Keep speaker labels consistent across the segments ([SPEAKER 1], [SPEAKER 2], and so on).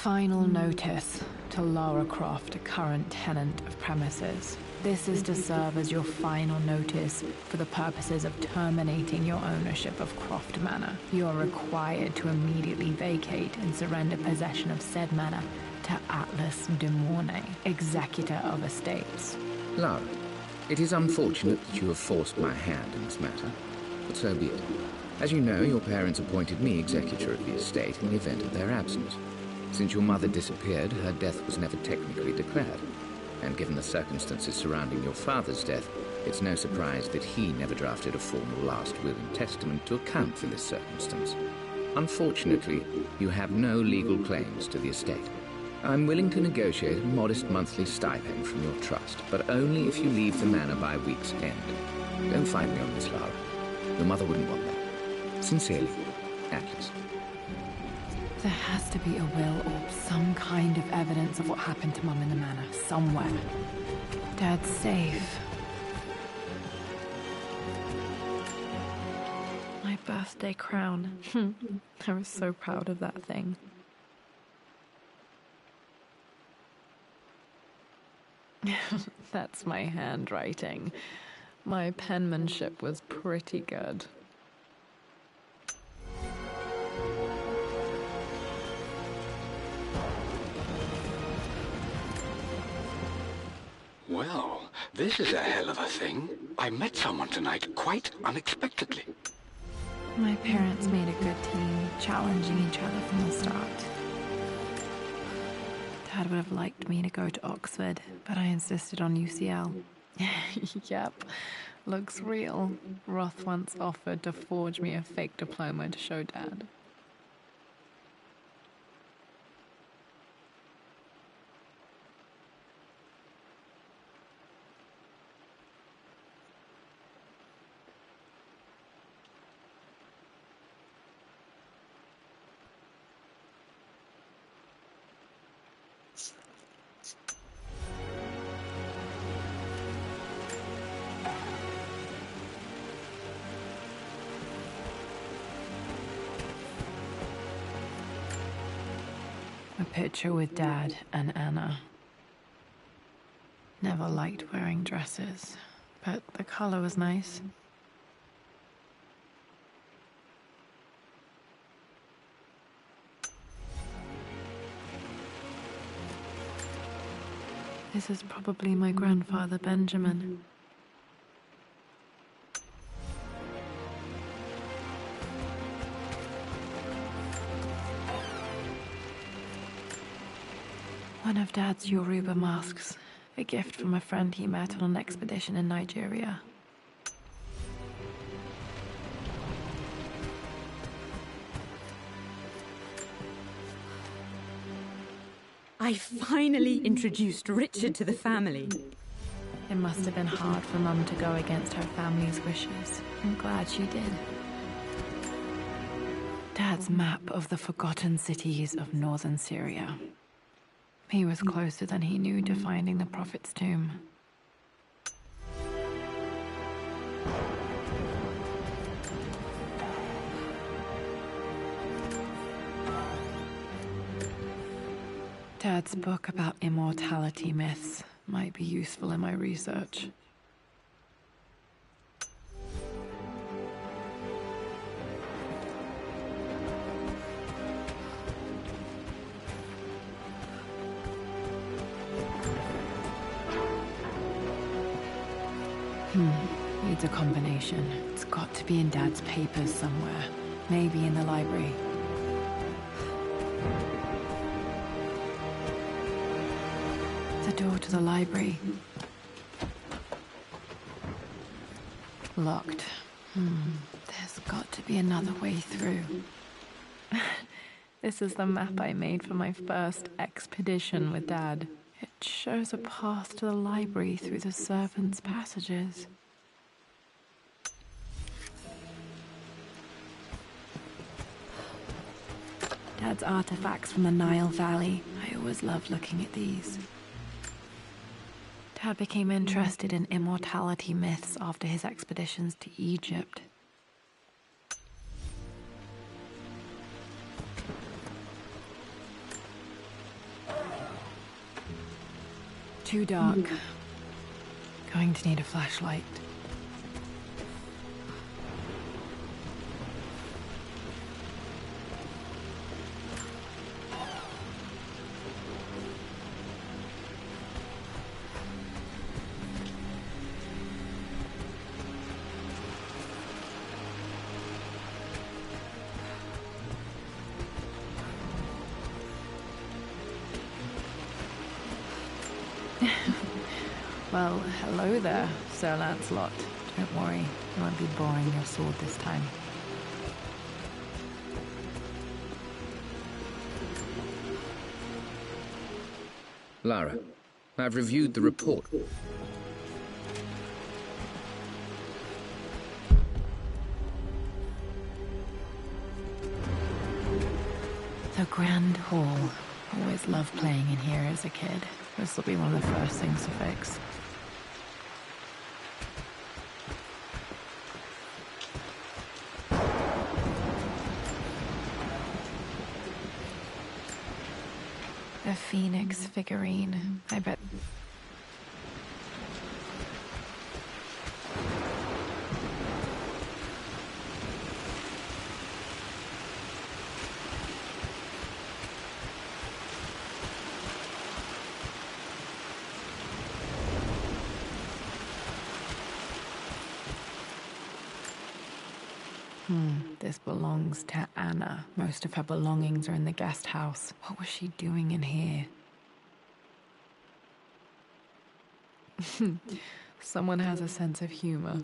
[SPEAKER 1] Final notice to Lara Croft, current tenant of premises. This is to serve as your final notice for the purposes of terminating your ownership of Croft Manor. You are required to immediately vacate and surrender possession of said manor to Atlas de Mornay, executor of estates.
[SPEAKER 2] Lara, it is unfortunate that you have forced my hand in this matter, but so be it. As you know, your parents appointed me executor of the estate in the event of their absence. Since your mother disappeared, her death was never technically declared. And given the circumstances surrounding your father's death, it's no surprise that he never drafted a formal last will and testament to account for this circumstance. Unfortunately, you have no legal claims to the estate. I'm willing to negotiate a modest monthly stipend from your trust, but only if you leave the manor by week's end. Don't fight me on this, Lara. Your mother wouldn't want that. Sincerely, Atlas.
[SPEAKER 1] There has to be a will or some kind of evidence of what happened to Mum in the manor, somewhere. Dad's safe. My birthday crown. I was so proud of that thing. That's my handwriting. My penmanship was pretty good.
[SPEAKER 3] Well, this is a hell of a thing. I met someone tonight quite unexpectedly.
[SPEAKER 1] My parents made a good team, challenging each other from the start. Dad would have liked me to go to Oxford, but I insisted on UCL. Yep, looks real. Roth once offered to forge me a fake diploma to show Dad. A picture with Dad and Anna. Never liked wearing dresses, but the color was nice. This is probably my grandfather, Benjamin. One of Dad's Yoruba masks, a gift from a friend he met on an expedition in Nigeria.
[SPEAKER 4] I finally introduced Richard to the family.
[SPEAKER 1] It must have been hard for Mum to go against her family's wishes. I'm glad she did. Dad's map of the forgotten cities of northern Syria. He was closer than he knew to finding the Prophet's tomb. Dad's book about immortality myths might be useful in my research. Needs a combination. It's got to be in Dad's papers somewhere. Maybe in the library. The door to the library. Locked. There's got to be another way through. This is the map I made for my first expedition with Dad. It shows a path to the library through the servants' passages. Dad's artifacts from the Nile Valley. I always loved looking at these. Dad became interested in immortality myths after his expeditions to Egypt. Too dark. Going to need a flashlight. Well, hello there, Sir Lancelot. Don't worry, I won't be boring your sword this time.
[SPEAKER 2] Lara, I've reviewed the report.
[SPEAKER 1] The Grand Hall. Always loved playing in here as a kid. This will be one of the first things to fix. A phoenix figurine. I bet. This belongs to Anna. Most of her belongings are in the guest house. What was she doing in here? Someone has a sense of humor.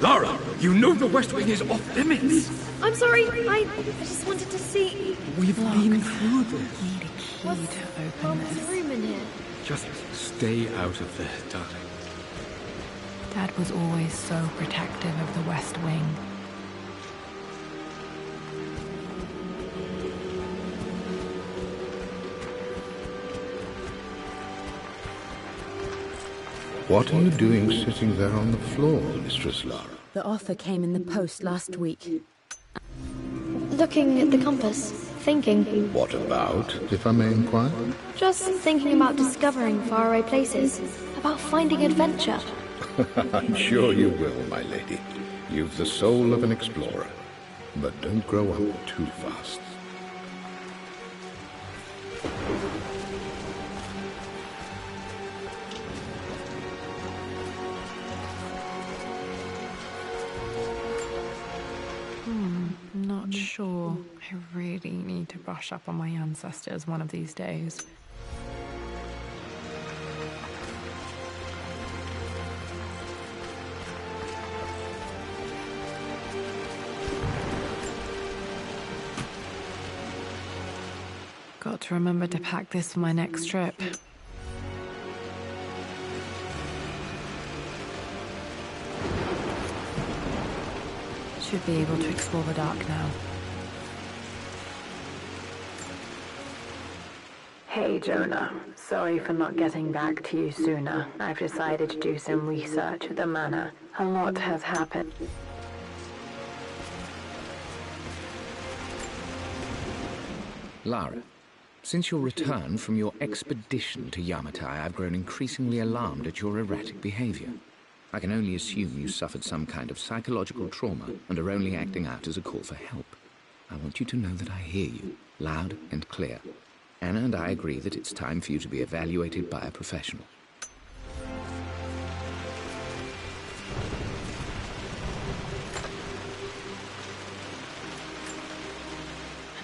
[SPEAKER 3] Lara, you know the West Wing is off limits.
[SPEAKER 5] I'm sorry, I just wanted to see.
[SPEAKER 3] We've been through this.
[SPEAKER 1] Need a key
[SPEAKER 5] What's
[SPEAKER 1] to
[SPEAKER 5] wrong
[SPEAKER 1] open
[SPEAKER 5] with the
[SPEAKER 1] this.
[SPEAKER 5] room in here?
[SPEAKER 3] Just stay out of there, darling.
[SPEAKER 1] Dad was always so protective of the West Wing.
[SPEAKER 6] What are you doing sitting there on the floor, Mistress Lara?
[SPEAKER 4] The offer came in the post last week.
[SPEAKER 5] Looking at the compass, thinking.
[SPEAKER 6] What about, if I may inquire?
[SPEAKER 5] Just thinking about discovering faraway places, about finding adventure.
[SPEAKER 6] I'm sure you will, my lady. You've the soul of an explorer. But don't grow up too fast.
[SPEAKER 1] Not sure. I really need to brush up on my ancestors one of these days. Got to remember to pack this for my next trip. Should be able to explore the dark now. Hey Jonah, sorry for not getting back to you sooner. I've decided to do some research at the manor. A lot has happened.
[SPEAKER 2] Lara, since your return from your expedition to Yamatai, I've grown increasingly alarmed at your erratic behavior. I can only assume you suffered some kind of psychological trauma and are only acting out as a call for help. I want you to know that I hear you, loud and clear. Anna and I agree that it's time for you to be evaluated by a professional.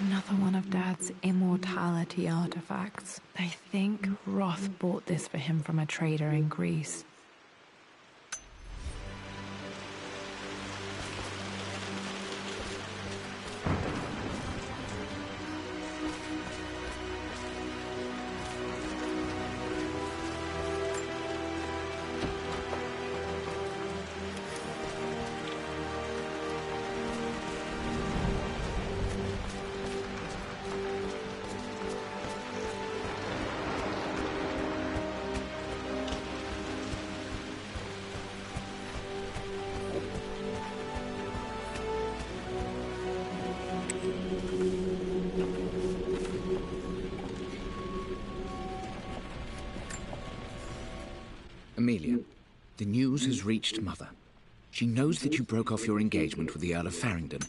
[SPEAKER 1] Another one of Dad's immortality artifacts. I think Roth bought this for him from a trader in Greece.
[SPEAKER 2] Amelia, the news has reached Mother. She knows that you broke off your engagement with the Earl of Farringdon.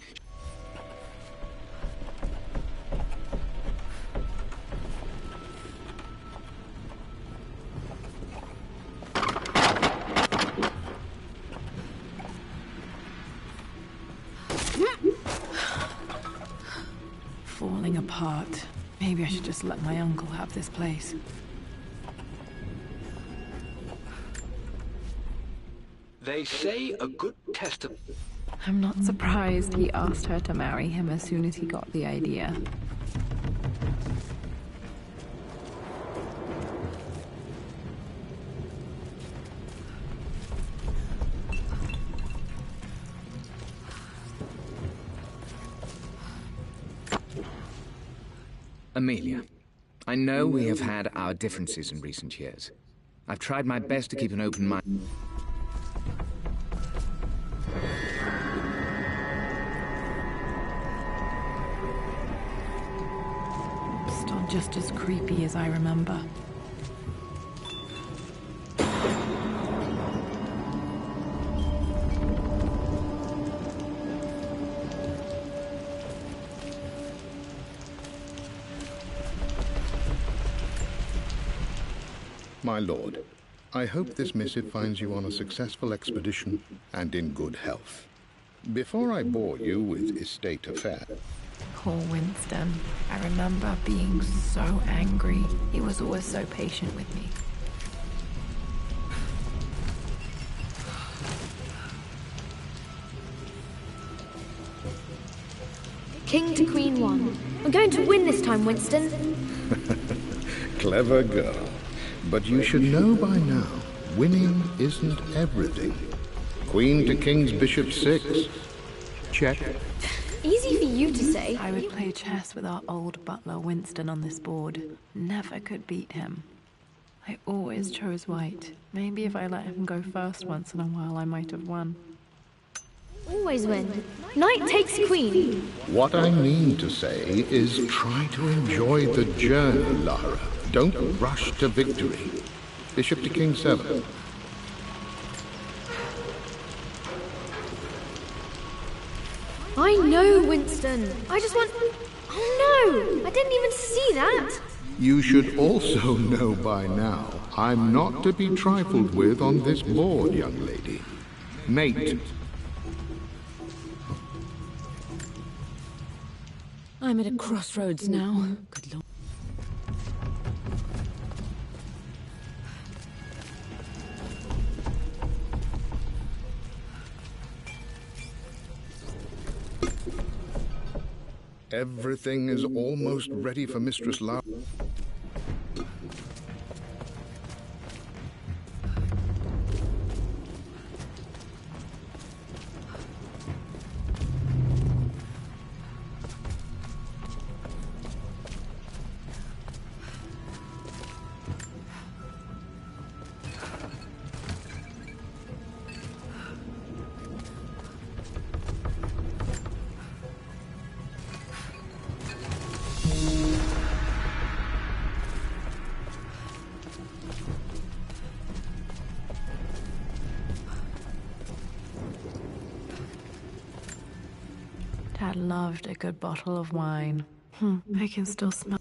[SPEAKER 1] Falling apart. Maybe I should just let my uncle have this place.
[SPEAKER 3] They say a good test of...
[SPEAKER 1] I'm not surprised he asked her to marry him as soon as he got the idea.
[SPEAKER 2] Amelia, I know we have had our differences in recent years. I've tried my best to keep an open mind.
[SPEAKER 1] Still just as creepy as I remember.
[SPEAKER 6] My lord, I hope this missive finds you on a successful expedition and in good health. Before I bore you with estate affairs...
[SPEAKER 1] Poor Winston. I remember being so angry. He was always so patient with me.
[SPEAKER 5] King to Queen 1. I'm going to win this time, Winston.
[SPEAKER 6] Clever girl. But you should know by now, winning isn't everything. Queen to King's Bishop 6. Check.
[SPEAKER 5] Easy for you to say.
[SPEAKER 1] I would play chess with our old butler Winston on this board. Never could beat him. I always chose white. Maybe if I let him go first once in a while, I might have won.
[SPEAKER 5] Always win. Knight takes queen.
[SPEAKER 6] What I mean to say is try to enjoy the journey, Lara. Don't rush to victory. Bishop to King 7.
[SPEAKER 5] I know, Winston. I just want... Oh no! I didn't even see that!
[SPEAKER 6] You should also know by now, I'm not to be trifled with on this board, young lady. Mate.
[SPEAKER 4] I'm at a crossroads now. Good lord.
[SPEAKER 6] Everything is almost ready for Mistress Lara.
[SPEAKER 1] Dad loved a good bottle of wine. I can still smell.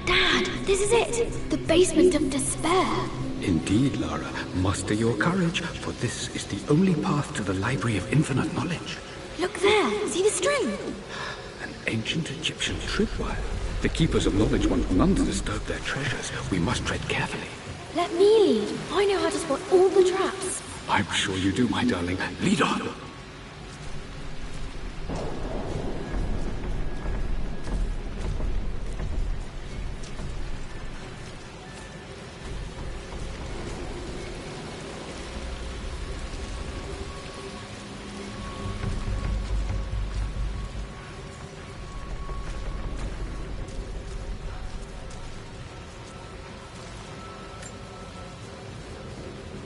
[SPEAKER 5] Dad, this is it! The basement of despair!
[SPEAKER 3] Indeed, Lara. Muster your courage, for this is the only path to the Library of Infinite Knowledge.
[SPEAKER 5] Look there! See the string?
[SPEAKER 3] An ancient Egyptian tripwire. The Keepers of Knowledge want none to disturb their treasures. We must tread carefully.
[SPEAKER 5] Let me lead. I know how to spot all the traps.
[SPEAKER 3] I'm sure you do, my darling. Lead on!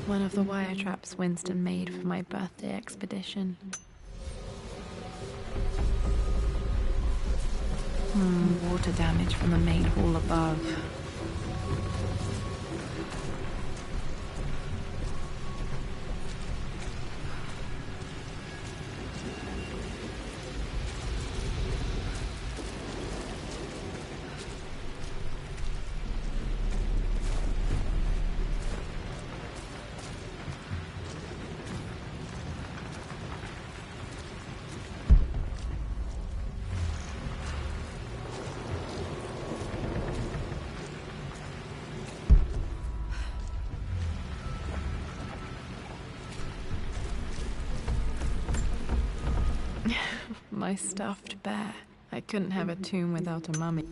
[SPEAKER 1] One of the wire traps Winston made for my birthday expedition. Water damage from the main hall above. My stuffed bear. I couldn't have a tomb without a mummy.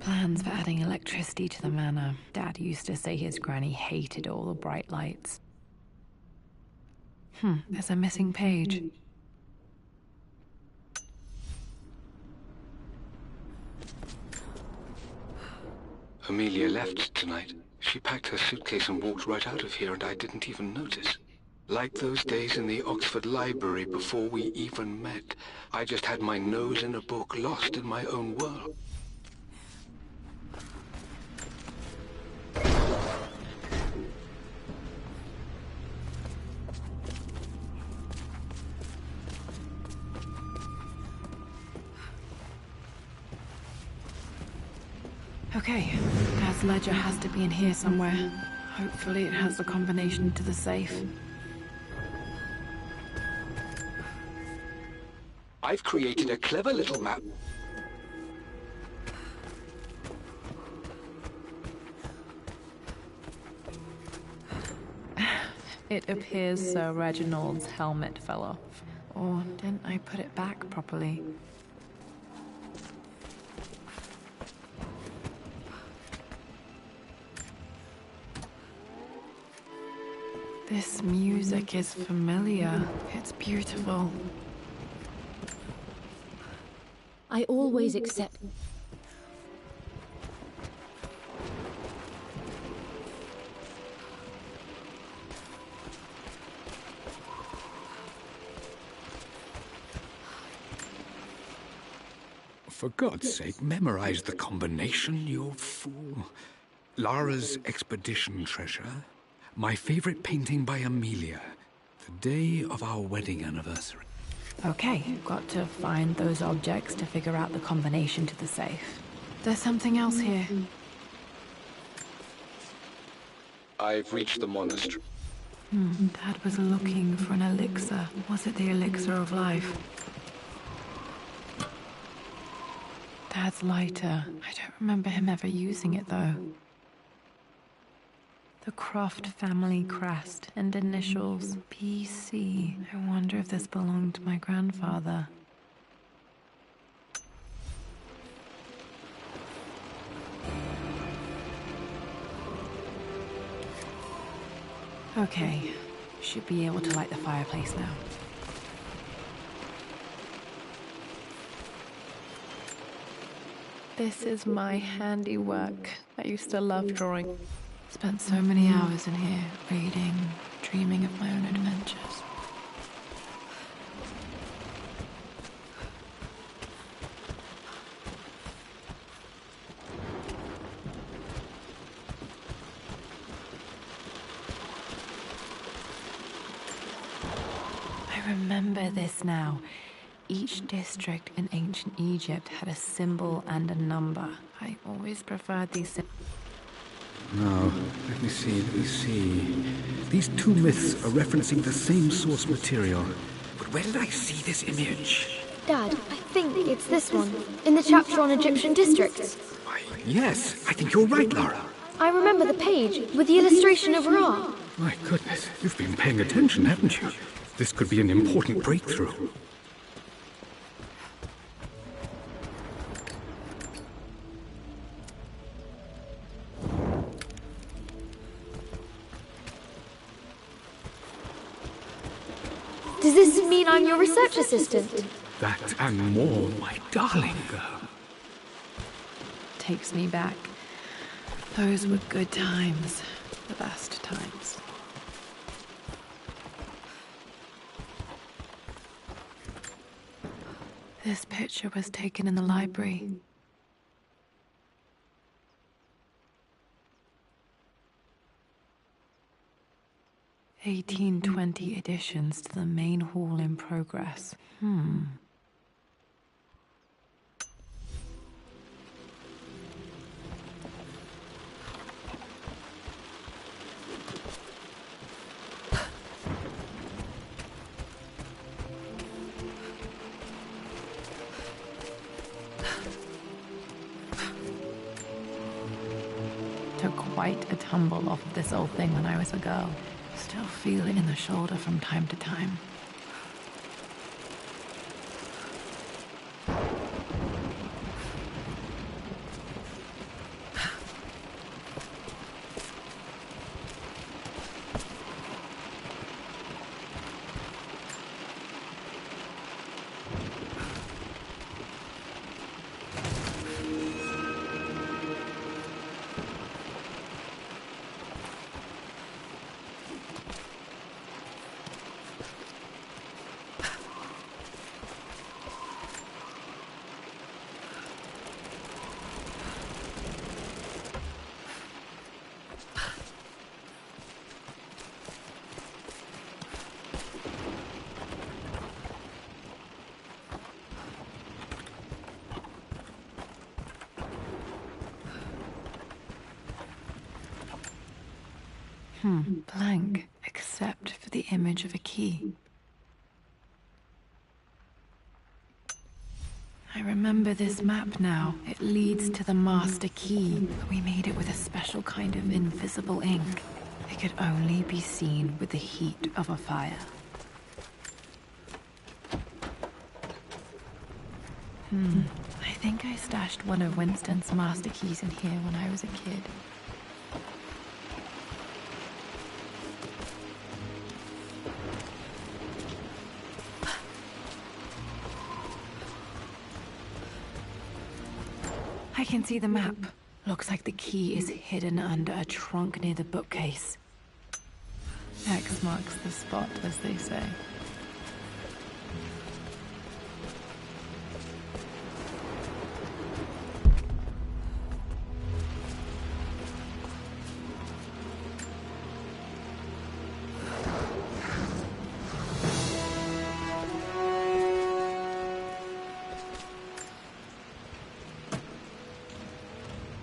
[SPEAKER 1] Plans for adding electricity to the manor. Dad used to say his granny hated all the bright lights. There's a missing page.
[SPEAKER 3] Amelia left tonight. She packed her suitcase and walked right out of here, and I didn't even notice. Like those days in the Oxford Library before we even met. I just had my nose in a book, lost in my own world.
[SPEAKER 1] Okay, Dad's ledger has to be in here somewhere. Hopefully it has the combination to the safe.
[SPEAKER 3] I've created a clever little map.
[SPEAKER 1] It appears Sir Reginald's helmet fell off. Or didn't I put it back properly? This music is familiar. It's beautiful.
[SPEAKER 5] I always accept.
[SPEAKER 3] For God's sake, memorize the combination, you fool. Lara's expedition treasure. My favorite painting by Amelia. The day of our wedding anniversary.
[SPEAKER 1] Okay, got to find those objects to figure out the combination to the safe. There's something else here.
[SPEAKER 3] I've reached the monastery.
[SPEAKER 1] Dad was looking for an elixir. Was it the elixir of life? Dad's lighter. I don't remember him ever using it, though. The Croft family crest and initials PC. I wonder if this belonged to my grandfather. Okay, should be able to light the fireplace now. This is my handiwork. I used to love drawing. Spent so many hours in here, reading, dreaming of my own adventures. I I remember this now. Each district in ancient Egypt had a symbol and a number. I always preferred these
[SPEAKER 7] Now, let me see. These two myths are referencing the same source material. But where did I see this image?
[SPEAKER 5] Dad, I think it's this one, in the chapter on Egyptian districts.
[SPEAKER 7] Why, yes, I think you're right, Lara.
[SPEAKER 5] I remember the page with the illustration of Ra.
[SPEAKER 7] My goodness, you've been paying attention, haven't you? This could be an important breakthrough.
[SPEAKER 5] Does this mean I'm your research assistant?
[SPEAKER 7] That and more, my darling girl.
[SPEAKER 1] takes me back. Those were good times. The best times. This picture was taken in the library. (1820) additions to the main hall in progress. Took quite a tumble off of this old thing when I was a girl. Still feel it in the shoulder from time to time. Blank, except for the image of a key. I remember this map now. It leads to the master key. We made it with a special kind of invisible ink. It could only be seen with the heat of a fire. I think I stashed one of Winston's master keys in here when I was a kid. I can see the map. Looks like the key is hidden under a trunk near the bookcase. X marks the spot, as they say.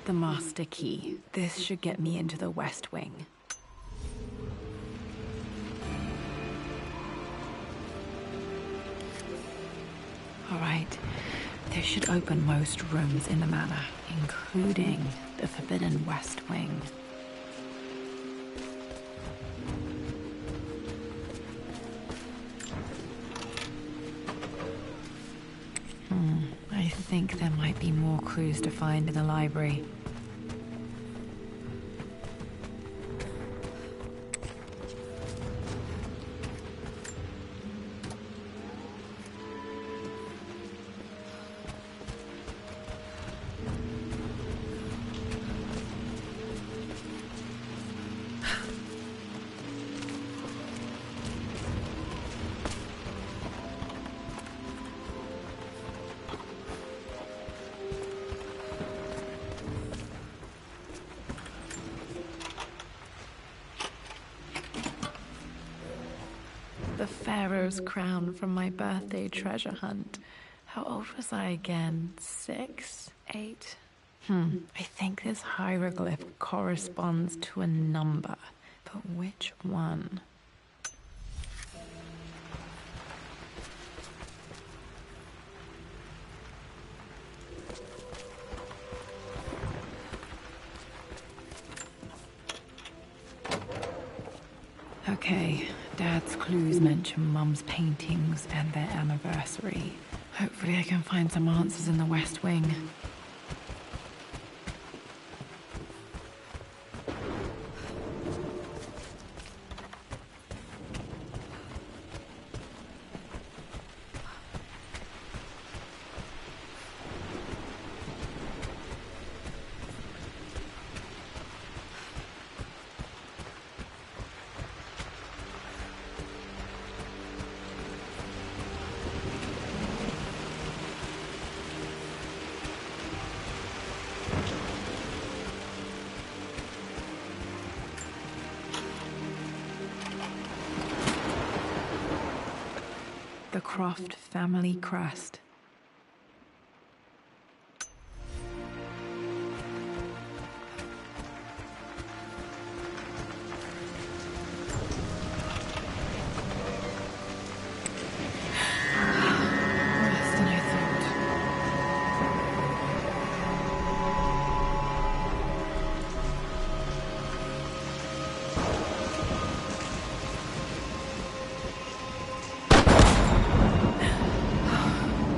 [SPEAKER 1] The master key. This should get me into the West Wing. All right. This should open most rooms in the manor, including the forbidden West Wing. I think there might be more clues to find in the library. the Pharaoh's crown from my birthday treasure hunt. How old was I again? 6? 8? I think this hieroglyph corresponds to a number, but which one? Okay, Dad's clues mention Mum's paintings and their anniversary. Hopefully I can find some answers in the West Wing. The Croft family crest. Worse than I thought.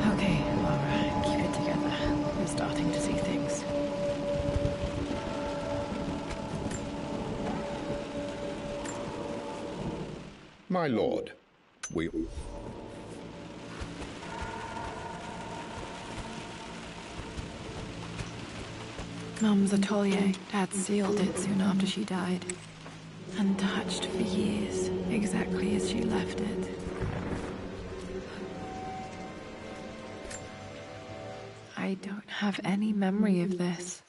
[SPEAKER 1] Okay, Laura, keep it together. We're starting to see things.
[SPEAKER 6] My lord, we...
[SPEAKER 1] Mum's atelier. Dad sealed it soon after she died. Untouched for years, exactly as she left it. I don't have any memory of this.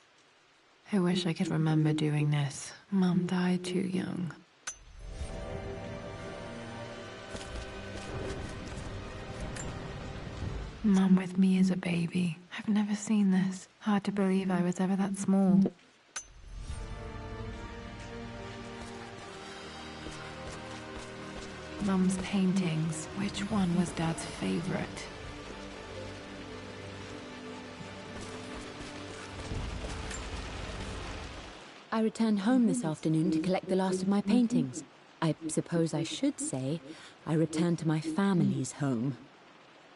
[SPEAKER 1] I wish I could remember doing this. Mum died too young. Mum with me as a baby. I've never seen this. Hard to believe I was ever that small. Mum's paintings. Which one was Dad's favorite?
[SPEAKER 4] I returned home this afternoon to collect the last of my paintings. I suppose I should say I returned to my family's home.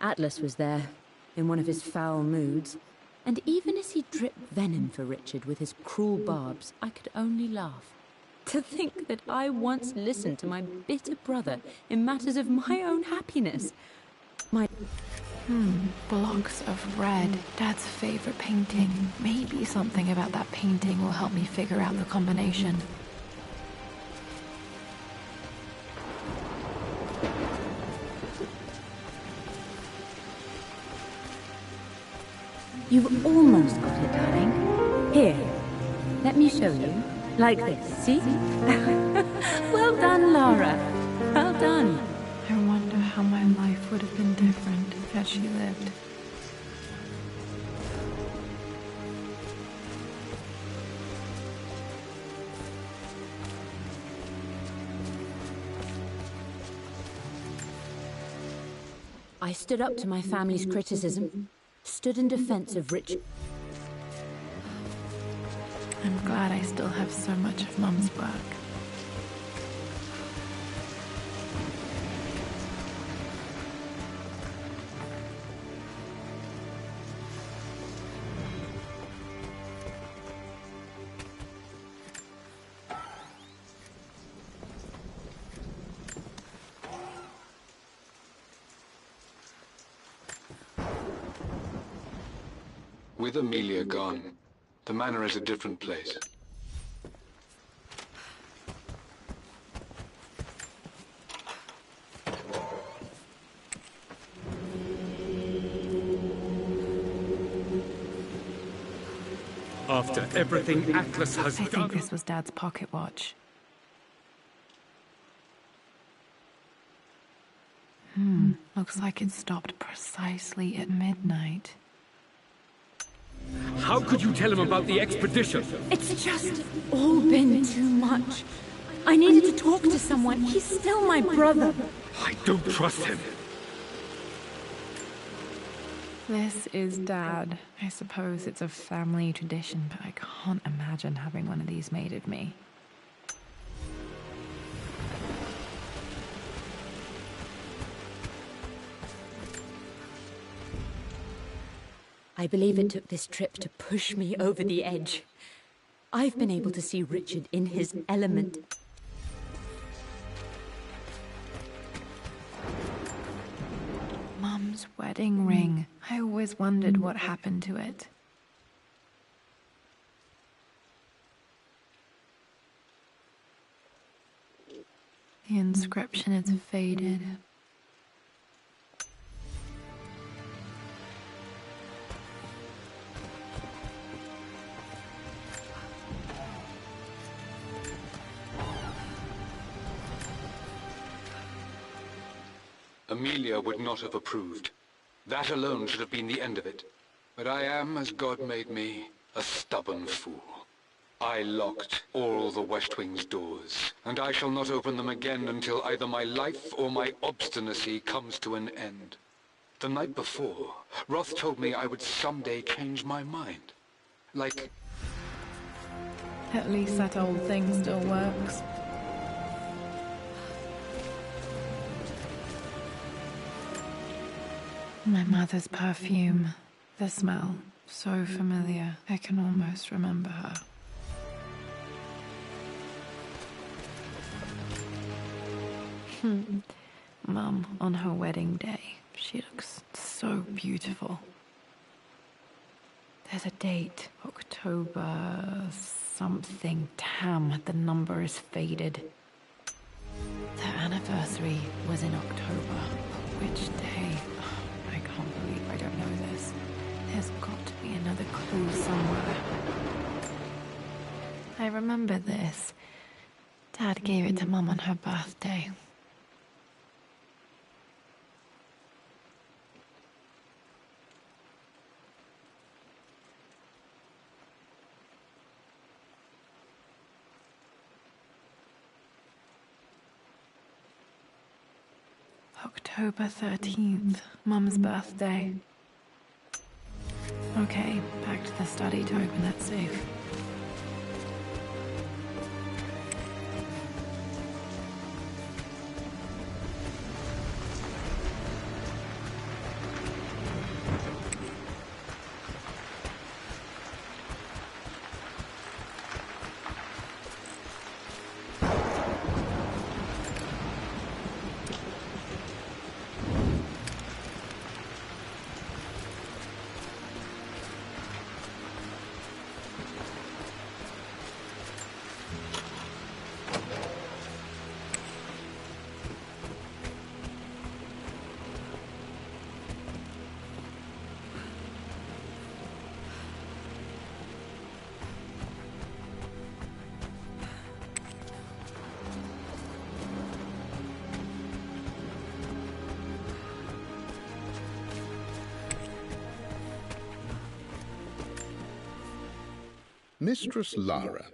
[SPEAKER 4] Atlas was there, in one of his foul moods, and even as he dripped venom for Richard with his cruel barbs, I could only laugh. To think that I once listened to my bitter brother in matters of my own happiness.
[SPEAKER 1] Blocks of red. Dad's favorite painting. Maybe something about that painting will help me figure out the combination.
[SPEAKER 4] You've almost got it, darling. Here, let me show you. Like this, see? Well done, Lara. Well done.
[SPEAKER 1] I wonder how my life would have been different had she lived.
[SPEAKER 4] I stood up to my family's criticism, stood in defense of Richard.
[SPEAKER 1] I'm glad I still have so much of Mum's work.
[SPEAKER 3] With Amelia gone, the manor is a different place.
[SPEAKER 7] After everything Atlas has
[SPEAKER 1] I think
[SPEAKER 7] done...
[SPEAKER 1] this was Dad's pocket watch. Looks like it stopped precisely at midnight.
[SPEAKER 7] How could you tell him about the expedition?
[SPEAKER 4] It's just all been too much. I needed to talk to someone. He's still my brother.
[SPEAKER 7] I don't trust him.
[SPEAKER 1] This is Dad. I suppose it's a family tradition, but I can't imagine having one of these made of me.
[SPEAKER 4] I believe it took this trip to push me over the edge. I've been able to see Richard in his element.
[SPEAKER 1] Mum's wedding ring. I always wondered what happened to it. The inscription is faded.
[SPEAKER 3] Amelia would not have approved. That alone should have been the end of it. But I am, as God made me, a stubborn fool. I locked all the West Wing's doors, and I shall not open them again until either my life or my obstinacy comes to an end. The night before, Roth told me I would someday change my mind. Like...
[SPEAKER 1] At least that old thing still works. My mother's perfume. The smell. So familiar. I can almost remember her. Mum, on her wedding day, she looks so beautiful. There's a date. October... something. Damn, the number is faded. Their anniversary was in October. Which day? I can't believe I don't know this. There's got to be another clue somewhere. I remember this. Dad gave it to Mum on her birthday. October 13th, Mum's birthday. Okay, back to the study to open that safe.
[SPEAKER 6] Mistress Lara.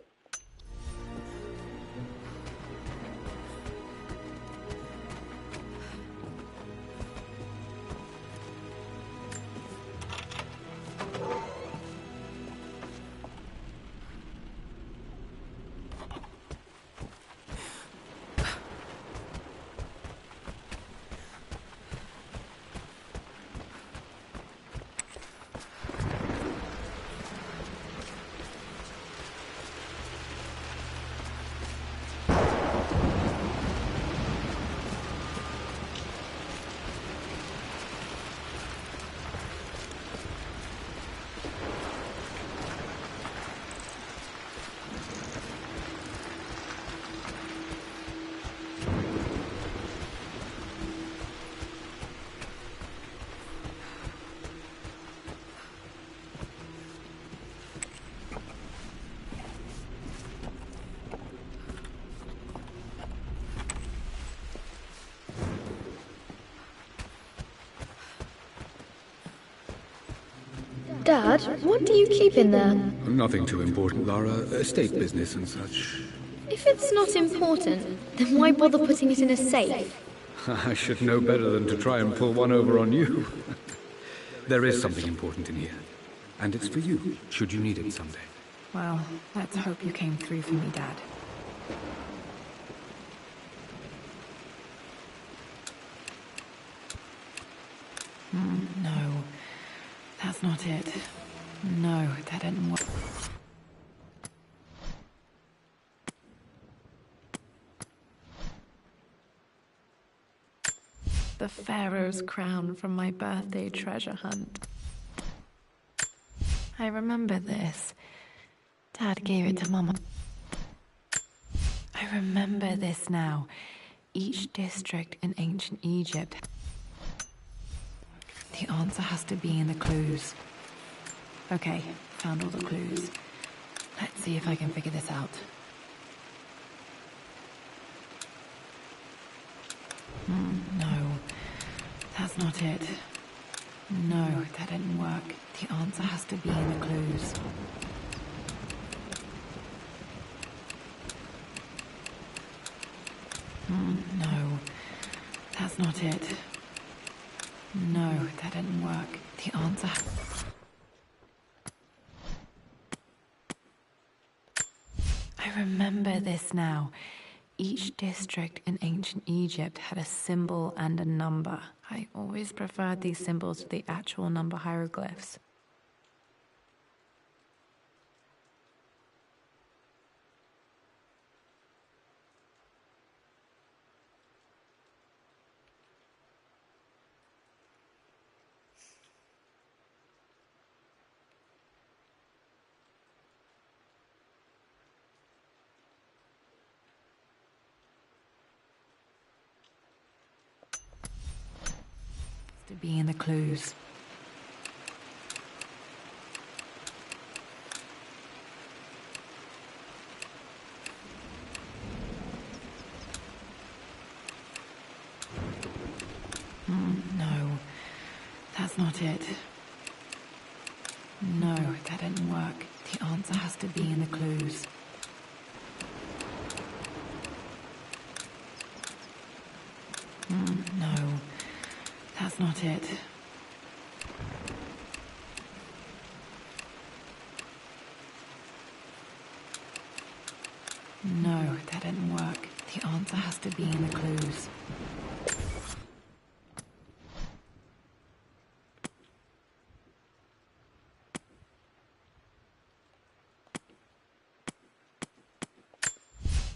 [SPEAKER 5] Dad, what do you keep in there?
[SPEAKER 7] Nothing too important, Lara. Estate business and such.
[SPEAKER 5] If it's not important, then why bother putting it in a safe?
[SPEAKER 7] I should know better than to try and pull one over on you. There is something important in here. And it's for you, should you need it someday.
[SPEAKER 1] Well, let's hope you came through for me, Dad. No, that's not it. No, that didn't work. The Pharaoh's crown from my birthday treasure hunt. I remember this. Dad gave it to Mama. I remember this now. Each district in ancient Egypt. The answer has to be in the clues. Okay, found all the clues. Let's see if I can figure this out. No, that's not it. No, that didn't work. The answer has to be in the clues. No, that's not it. No, that didn't work. The answer... I remember this now. Each district in ancient Egypt had a symbol and a number. I always preferred these symbols to the actual number hieroglyphs. To be in the clues. No, that's not it. No, that didn't work. The answer has to be in the clues. No, that's not it. No, that didn't work. The answer has to be in the clues.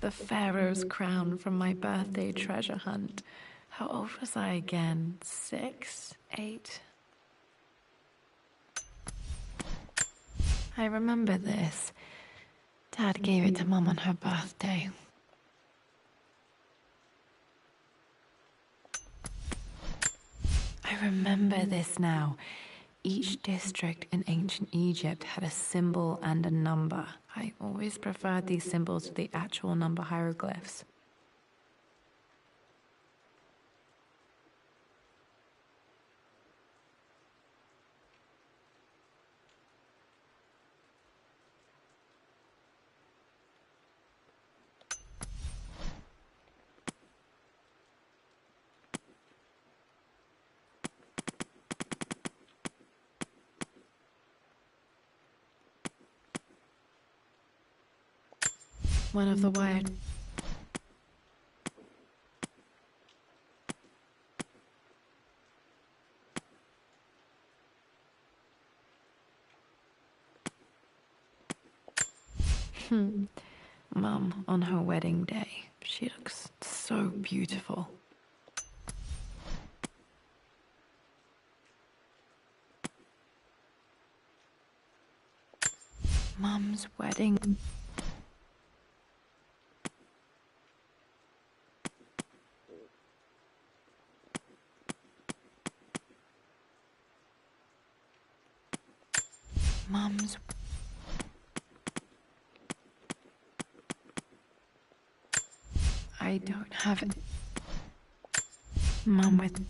[SPEAKER 1] The Pharaoh's crown from my birthday treasure hunt. How old was I again? 6, 8? I remember this. Dad gave it to Mum on her birthday. I remember this now. Each district in ancient Egypt had a symbol and a number. I always preferred these symbols to the actual number hieroglyphs. One of the wired. Mum, on her wedding day, she looks so beautiful. Mum's wedding. Mum's... I don't have it. Mum with...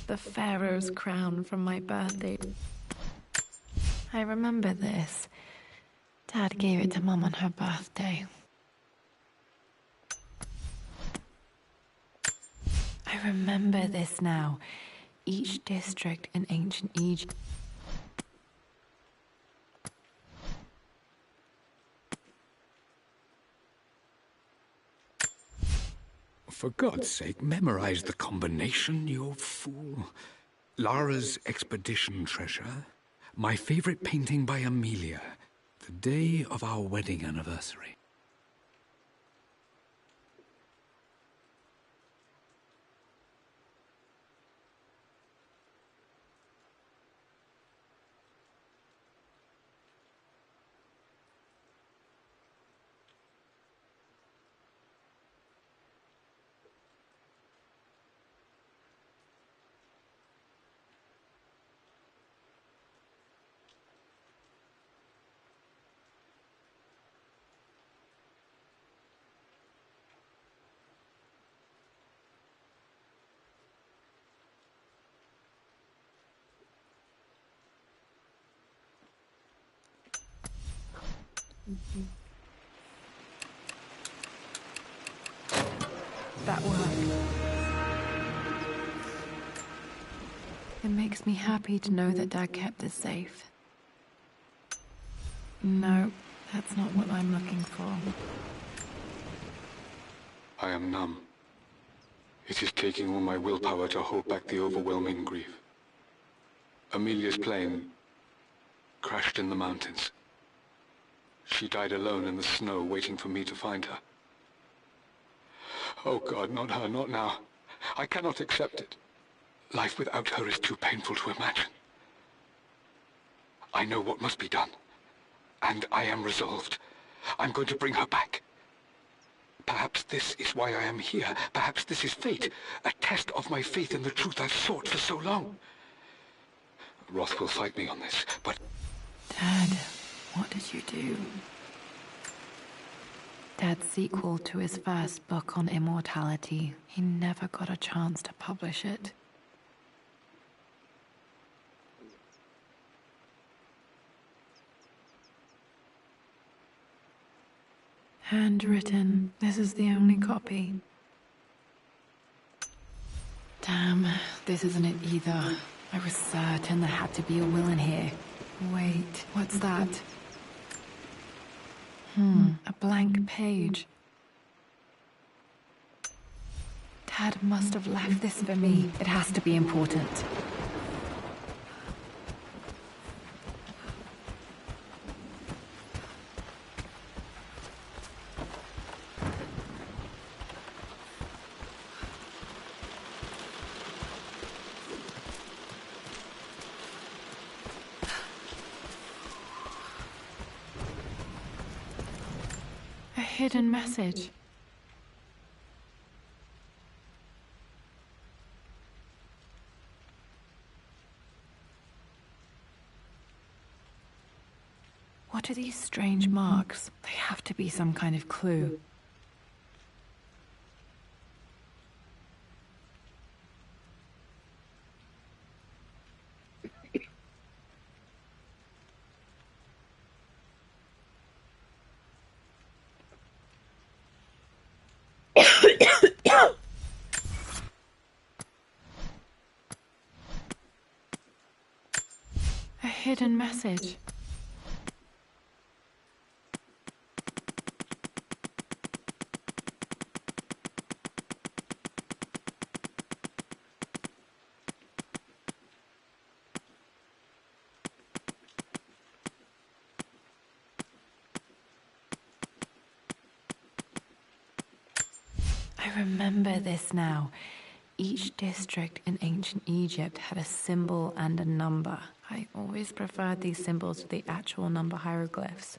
[SPEAKER 1] the pharaoh's crown from my birthday. I remember this. Dad gave it to Mum on her birthday. I remember this now. Each district in ancient Egypt.
[SPEAKER 7] For God's sake, memorize the combination, you old fool. Lara's expedition treasure, my favorite painting by Amelia, the day of our wedding anniversary.
[SPEAKER 1] That worked. It makes me happy to know that Dad kept it safe. No, that's not what I'm looking for.
[SPEAKER 3] I am numb. It is taking all my willpower to hold back the overwhelming grief. Amelia's plane crashed in the mountains. She died alone in the snow, waiting for me to find her. Oh God, not her, not now. I cannot accept it. Life without her is too painful to imagine. I know what must be done, and I am resolved. I'm going to bring her back. Perhaps this is why I am here. Perhaps this is fate, a test of my faith in the truth I've sought for so long. Roth will fight me on this, but...
[SPEAKER 1] Dad, what did you do? Dad's sequel to his first book on immortality, he never got a chance to publish it. Handwritten. This is the only copy. Damn, this isn't it either. I was certain there had to be a will in here. Wait, what's that? A blank page. Dad must have left this for me. It has to be important. A hidden message. What are these strange marks? They have to be some kind of clue. A hidden message. I remember this now. Each district in ancient Egypt had a symbol and a number. I always preferred these symbols to the actual number hieroglyphs.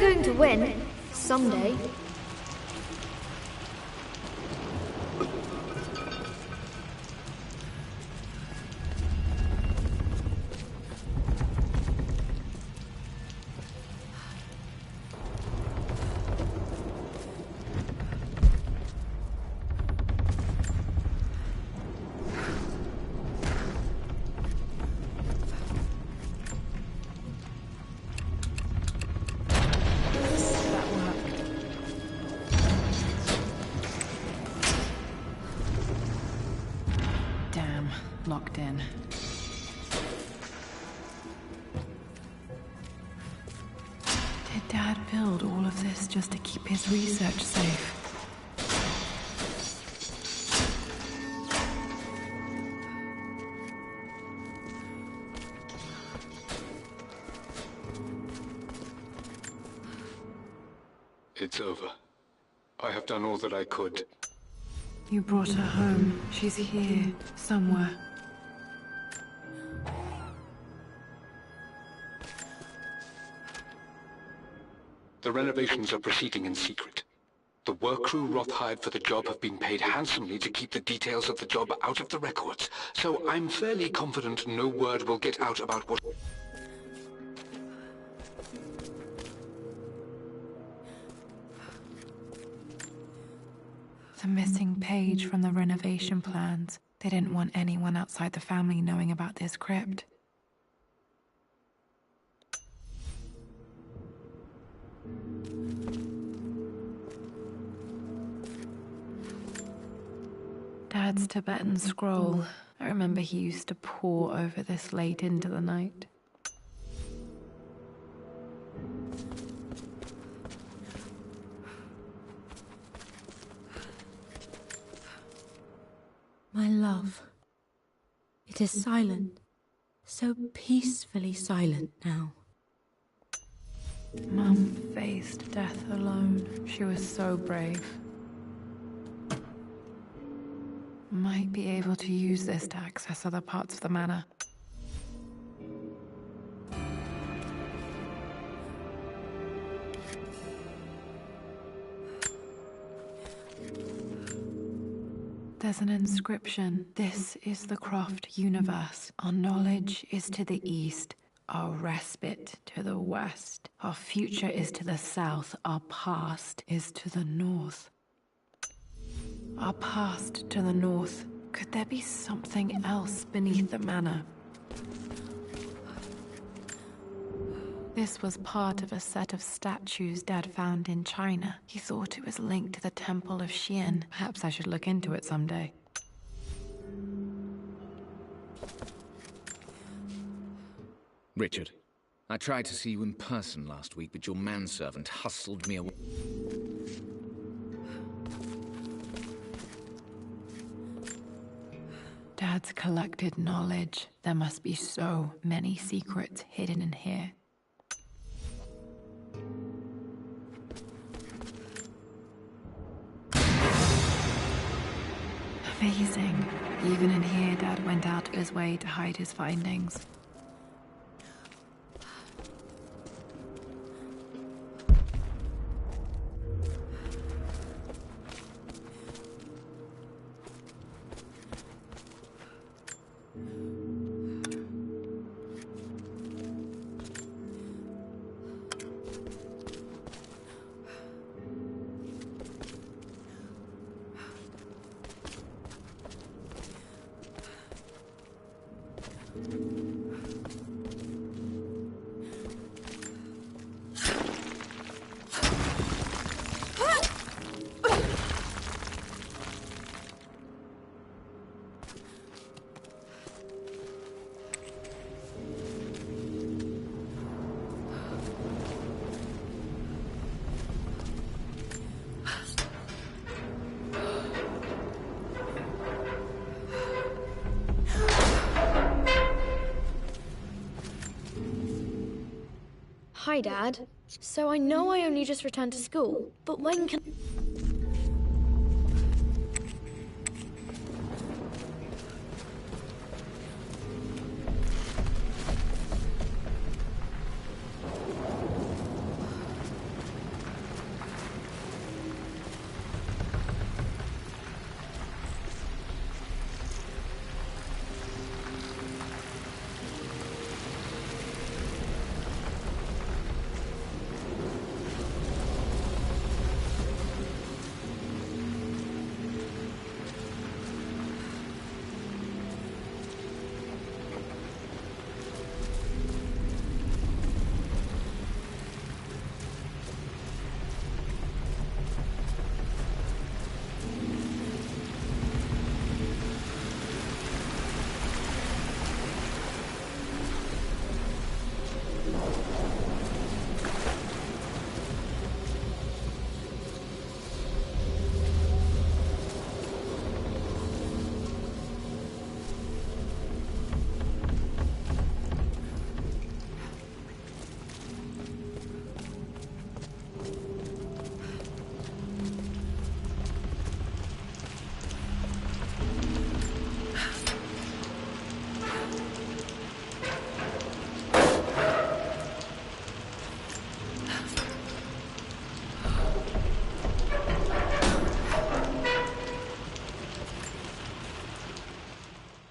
[SPEAKER 5] going to win. Someday.
[SPEAKER 1] Locked in. Did Dad build all of this just to keep his research safe?
[SPEAKER 3] It's over. I have done all that I could.
[SPEAKER 1] You brought her home. She's here, somewhere.
[SPEAKER 3] The renovations are proceeding in secret. The work crew Roth hired for the job have been paid handsomely to keep the details of the job out of the records, so I'm fairly confident no word will get out about what...
[SPEAKER 1] The missing page from the renovation plans. They didn't want anyone outside the family knowing about this crypt. Dad's Tibetan scroll. I remember he used to pore over this late into the night.
[SPEAKER 4] My love. It is silent. So peacefully silent now.
[SPEAKER 1] Mum faced death alone. She was so brave. Might be able to use this to access other parts of the manor. There's an inscription. This is the Croft universe. Our knowledge is to the east, our respite to the west. Our future is to the south, our past is to the north. Our past to the north. Could there be something else beneath the manor? This was part of a set of statues Dad found in China. He thought it was linked to the Temple of Xian. Perhaps I should look into it someday.
[SPEAKER 2] Richard, I tried to see you in person last week, but your manservant hustled me away.
[SPEAKER 1] Dad's collected knowledge. There must be so many secrets hidden in here. Amazing. Even in here, Dad went out of his way to hide his findings.
[SPEAKER 5] Hi, Dad. So I know I only just returned to school, but when can...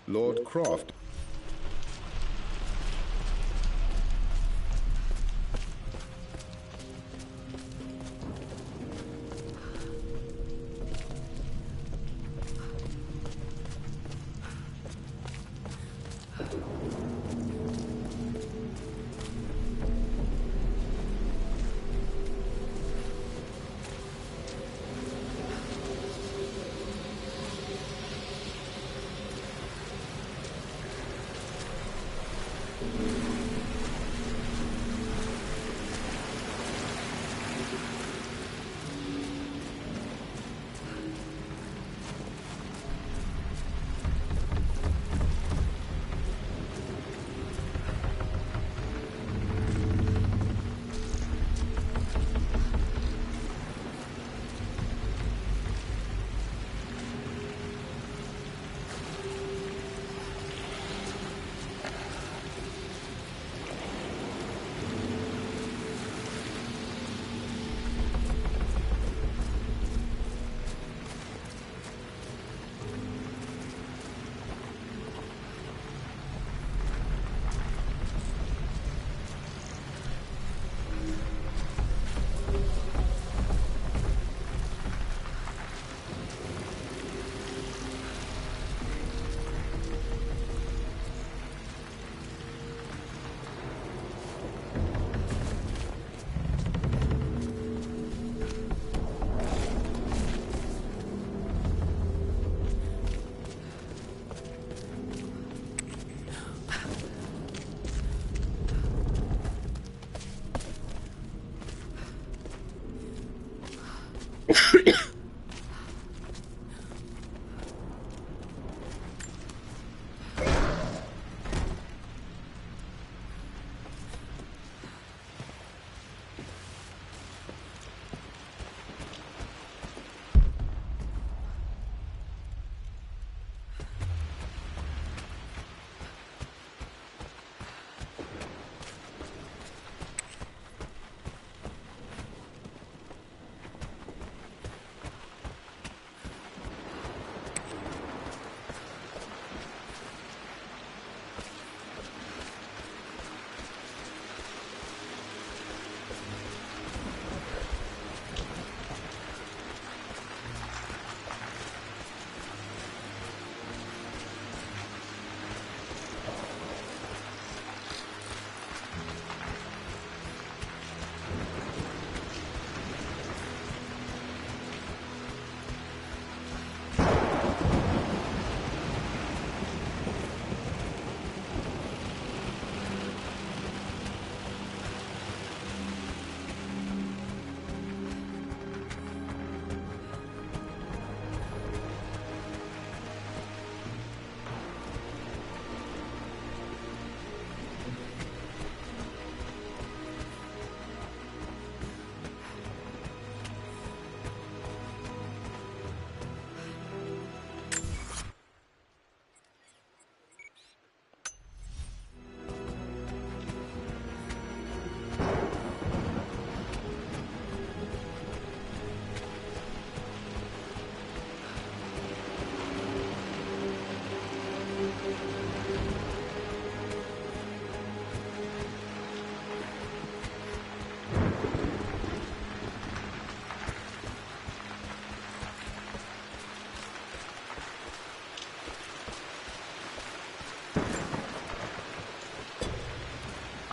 [SPEAKER 6] Lord Croft.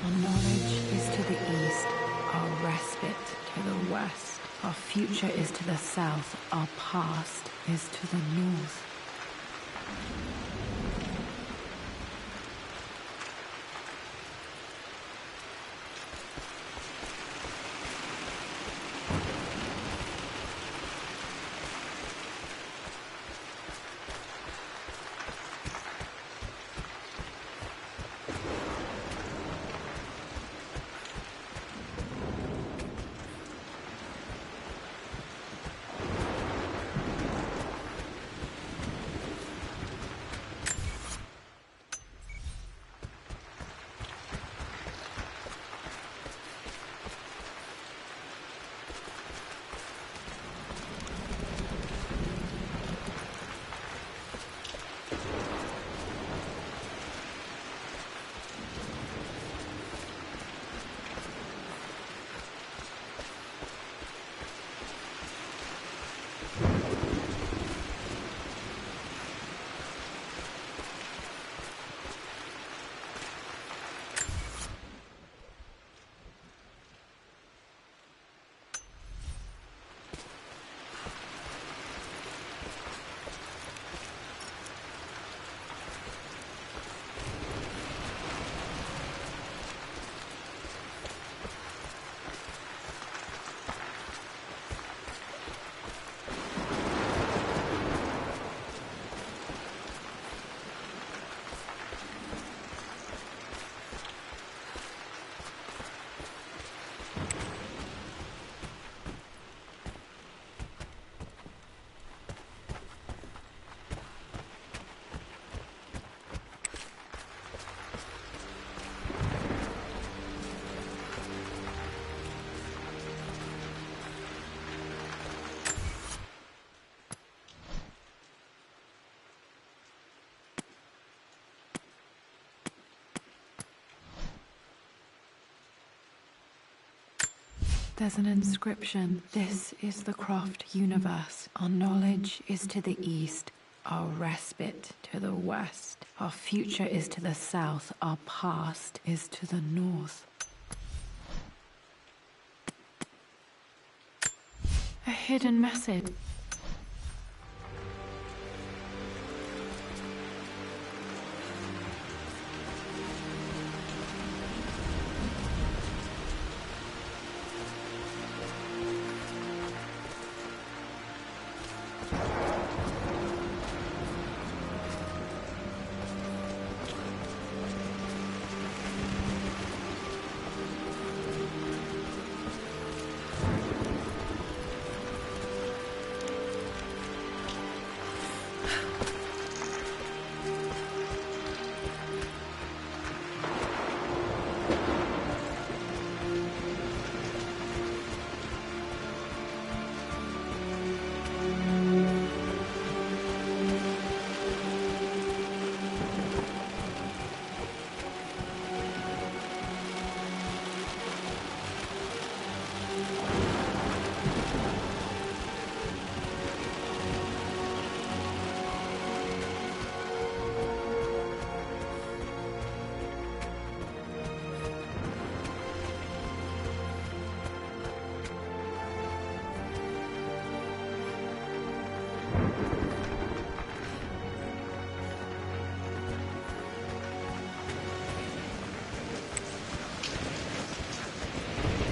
[SPEAKER 1] Our knowledge is to the east, our respite to the west. Our future is to the south, our past is to the north. There's an inscription. This is the Croft universe. Our knowledge is to the east, our respite to the west. Our future is to the south, our past is to the north. A hidden message.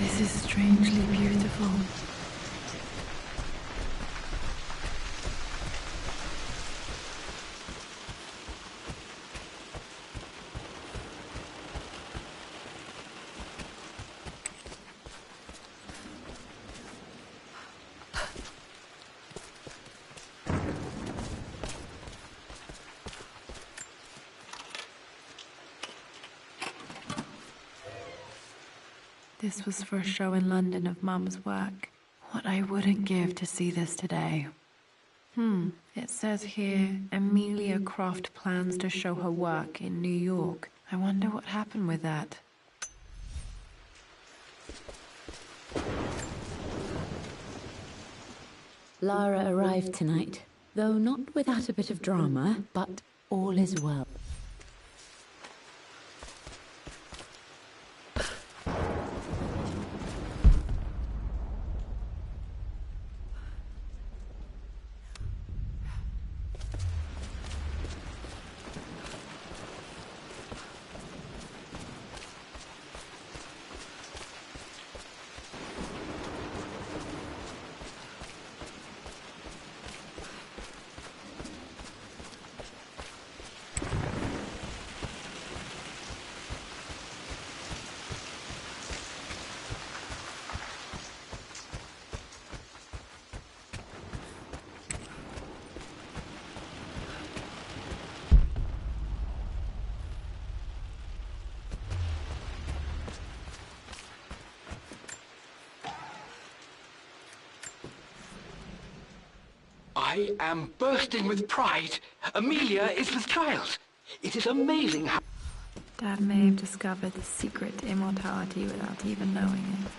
[SPEAKER 1] This is strangely beautiful. This was for a show in London of Mum's work. What I wouldn't give to see this today. It says here, Amelia Croft plans to show her work in New York. I wonder what happened with that.
[SPEAKER 4] Lara arrived tonight, though not without a bit of drama, but all is well.
[SPEAKER 3] I am bursting with pride. Amelia is with child. It is amazing how...
[SPEAKER 1] Dad may have discovered the secret to immortality without even knowing it.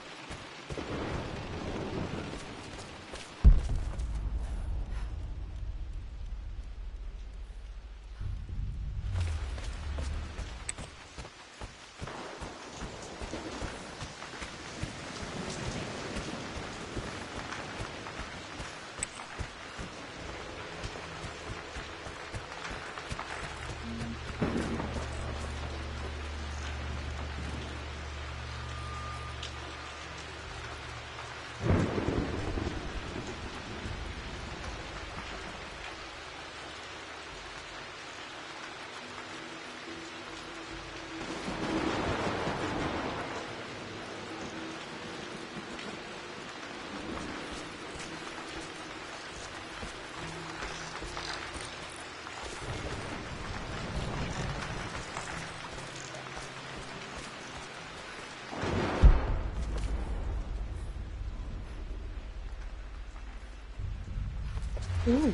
[SPEAKER 4] Ooh.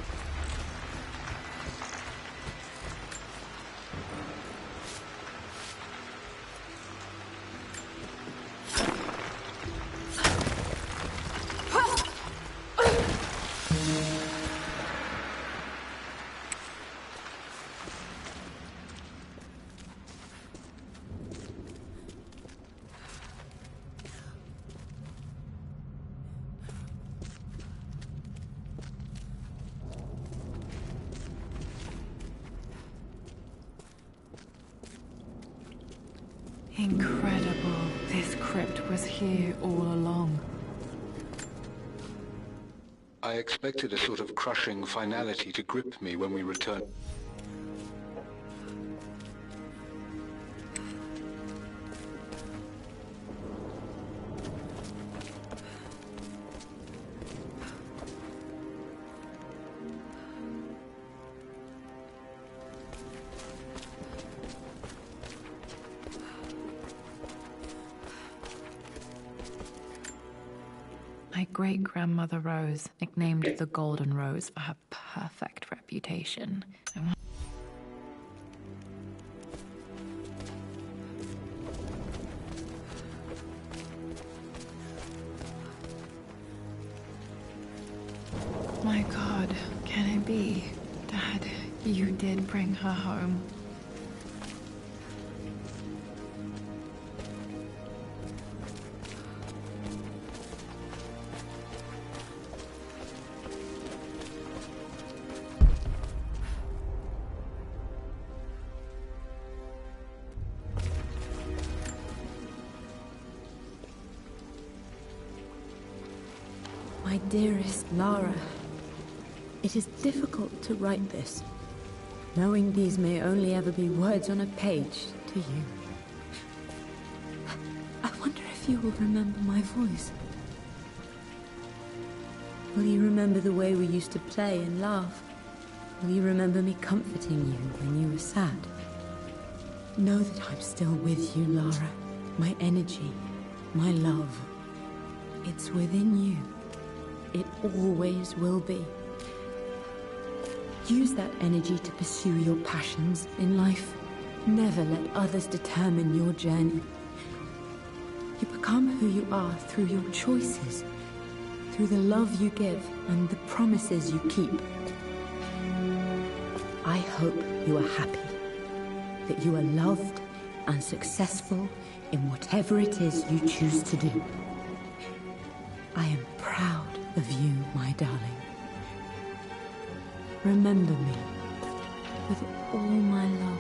[SPEAKER 1] Incredible. This crypt was here all along.
[SPEAKER 3] I expected a sort of crushing finality to grip me when we returned.
[SPEAKER 1] My great-grandmother Rose, nicknamed the Golden Rose for her perfect reputation. My God, can it be? Dad, you did bring her home.
[SPEAKER 4] My dearest Lara, it is difficult to write this, knowing these may only ever be words on a page to you. I wonder if you will remember my voice. Will you remember the way we used to play and laugh? Will you remember me comforting you when you were sad? Know that I'm still with you, Lara. My energy, my love, it's within you. It always will be. Use that energy to pursue your passions in life. Never let others determine your journey. You become who you are through your choices, through the love you give and the promises you keep. I hope you are happy, that you are loved and successful in whatever it is you choose to do. I am proud of you, my darling. Remember me with all my love,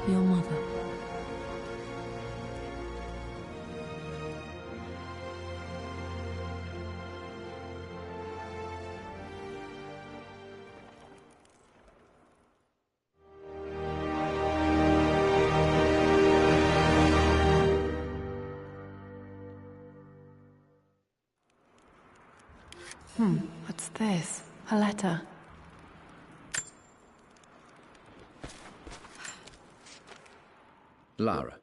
[SPEAKER 4] your mother.
[SPEAKER 1] What's this? A letter.
[SPEAKER 2] Lara,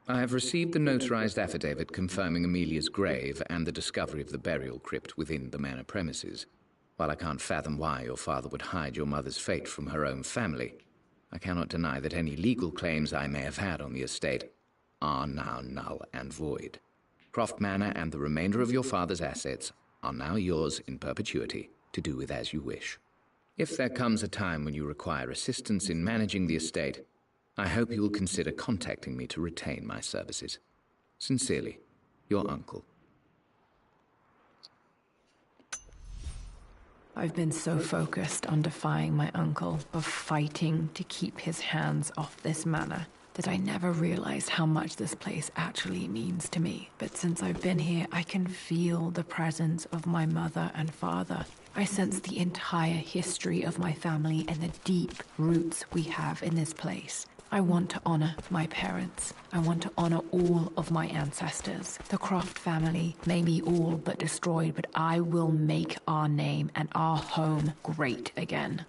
[SPEAKER 2] I have received the notarized affidavit confirming Amelia's grave and the discovery of the burial crypt within the manor premises. While I can't fathom why your father would hide your mother's fate from her own family, I cannot deny that any legal claims I may have had on the estate are now null and void. Croft Manor and the remainder of your father's assets are now yours in perpetuity to do with as you wish. If there comes a time when you require assistance in managing the estate, I hope you will consider contacting me to retain my services. Sincerely, your uncle.
[SPEAKER 1] I've been so focused on defying my uncle, of fighting to keep his hands off this manor, that I never realized how much this place actually means to me. But since I've been here, I can feel the presence of my mother and father. I sense the entire history of my family and the deep roots we have in this place. I want to honor my parents. I want to honor all of my ancestors. The Croft family may be all but destroyed, but I will make our name and our home great again.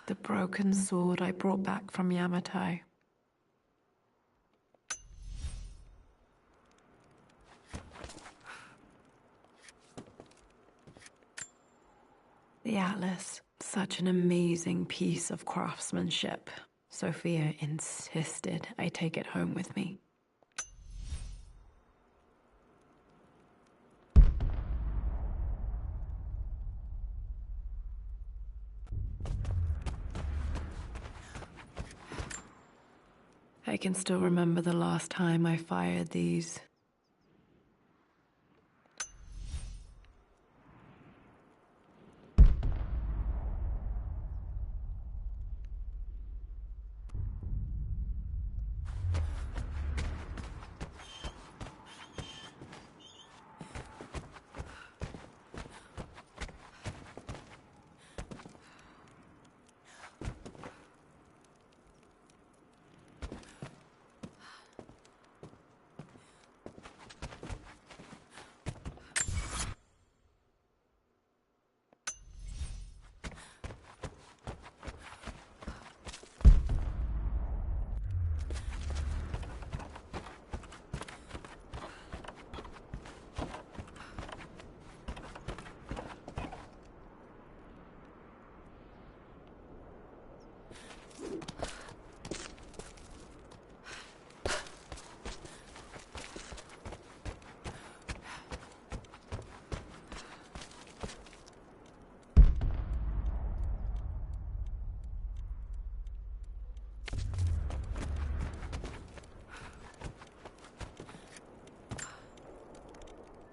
[SPEAKER 1] The broken sword I brought back from Yamato. The atlas, such an amazing piece of craftsmanship. Sophia insisted I take it home with me. I can still remember the last time I fired these.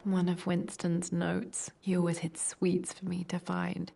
[SPEAKER 1] One of Winston's notes. He always hid sweets for me to find.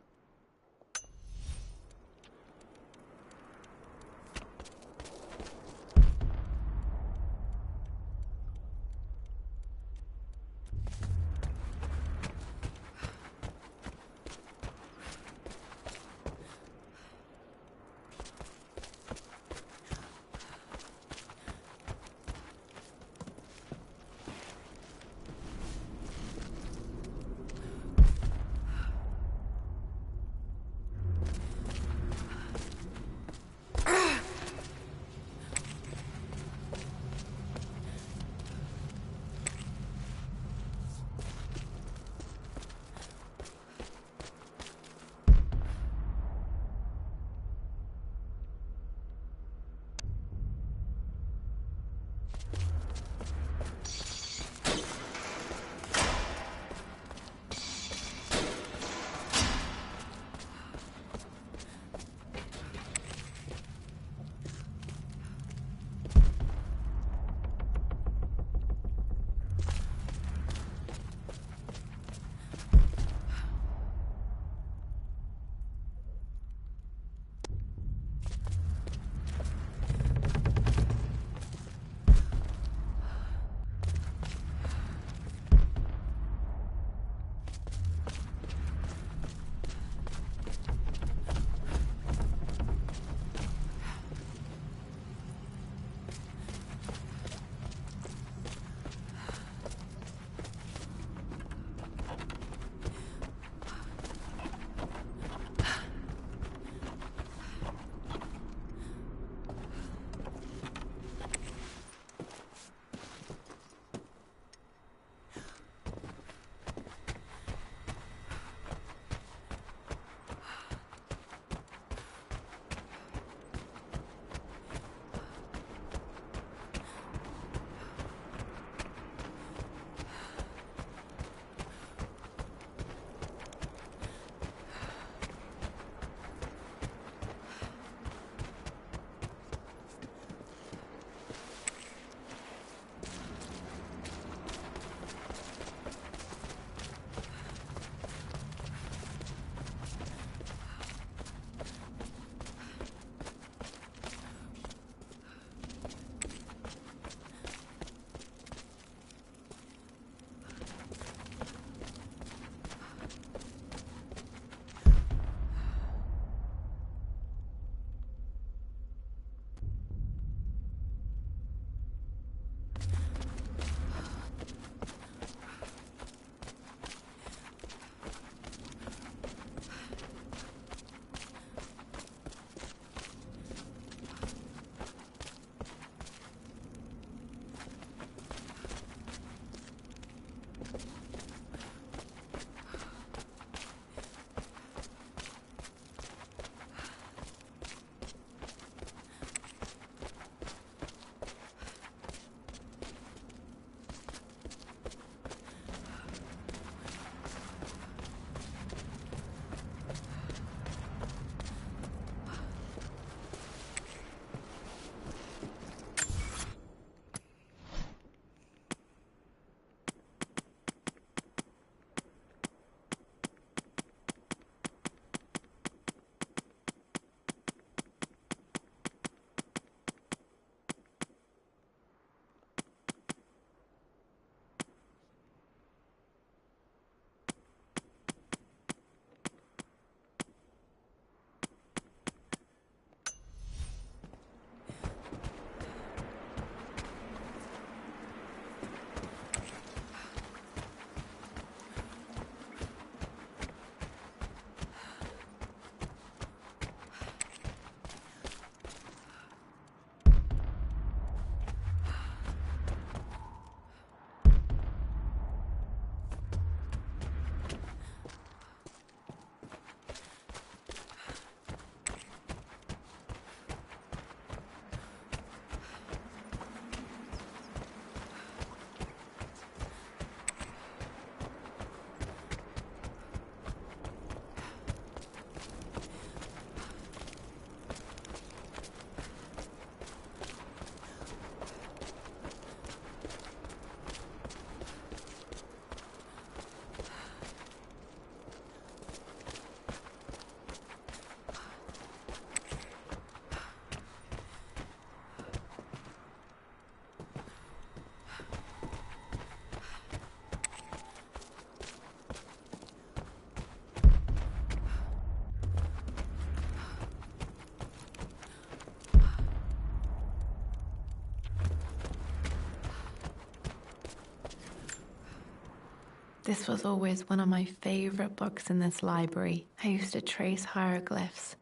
[SPEAKER 1] This was always one of my favorite books in this library. I used to trace hieroglyphs.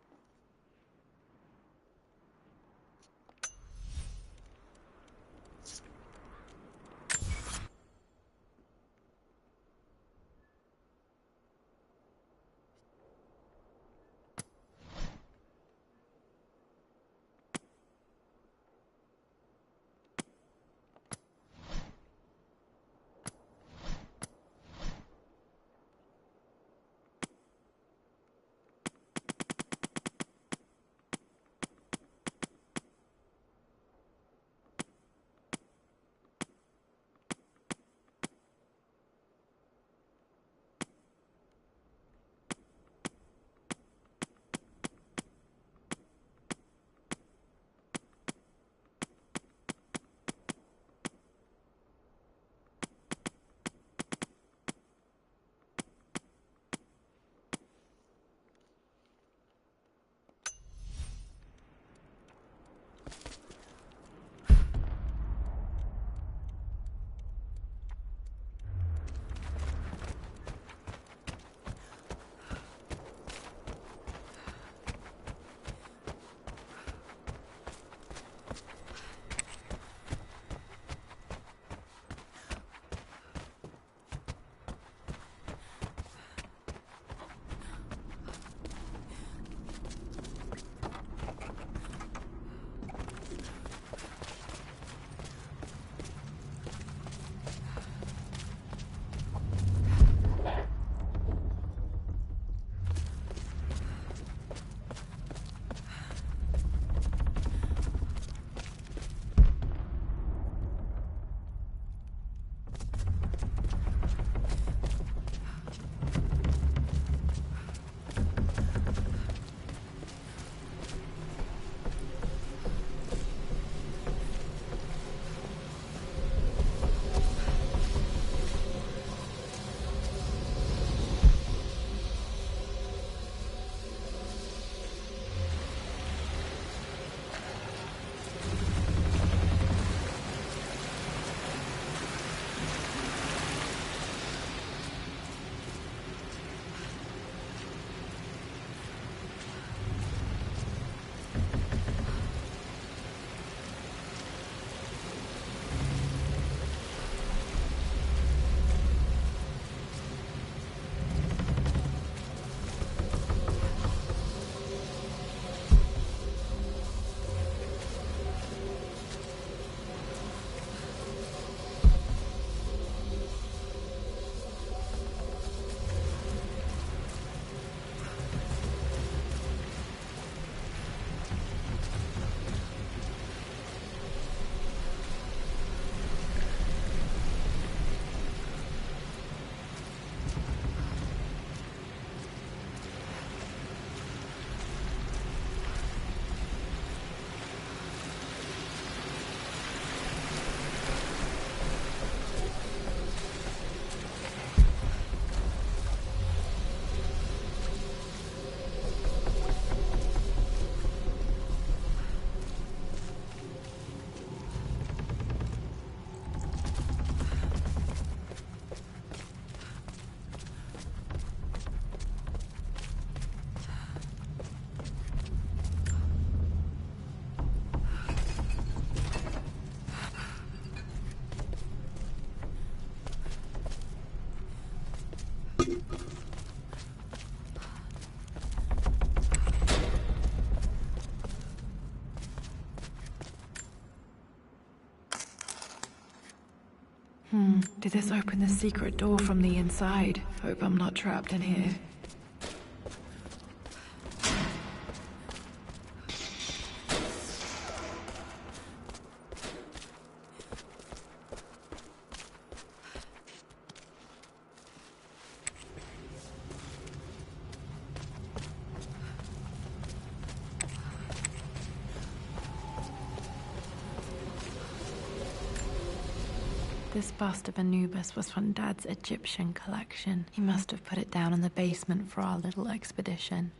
[SPEAKER 1] Did this open the secret door from the inside? Hope I'm not trapped in here. This bust of Anubis was from Dad's Egyptian collection. He must have put it down in the basement for our little expedition.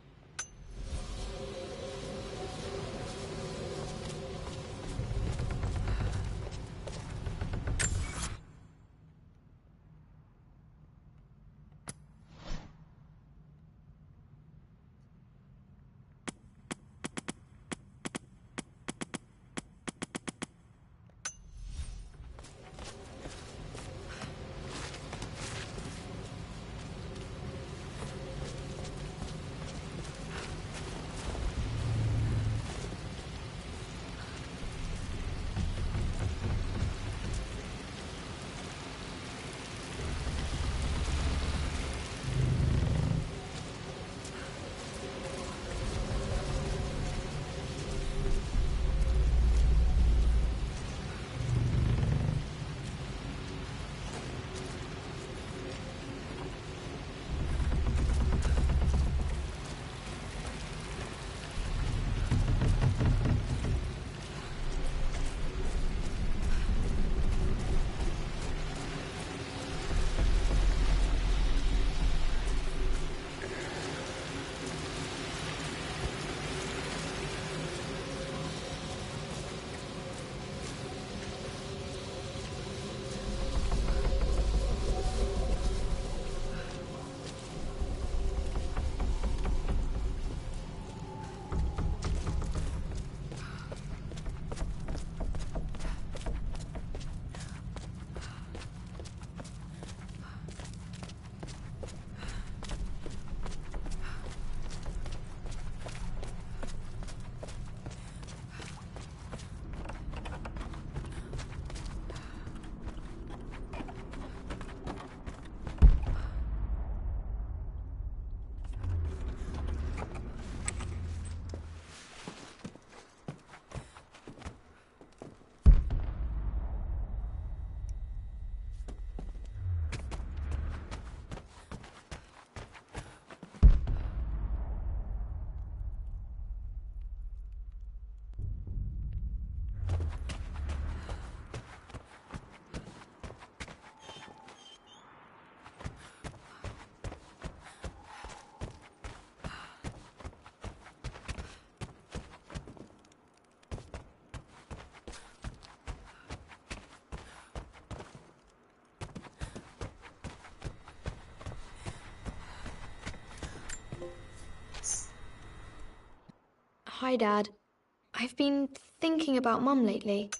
[SPEAKER 5] Hi, Dad. I've been thinking about Mum lately.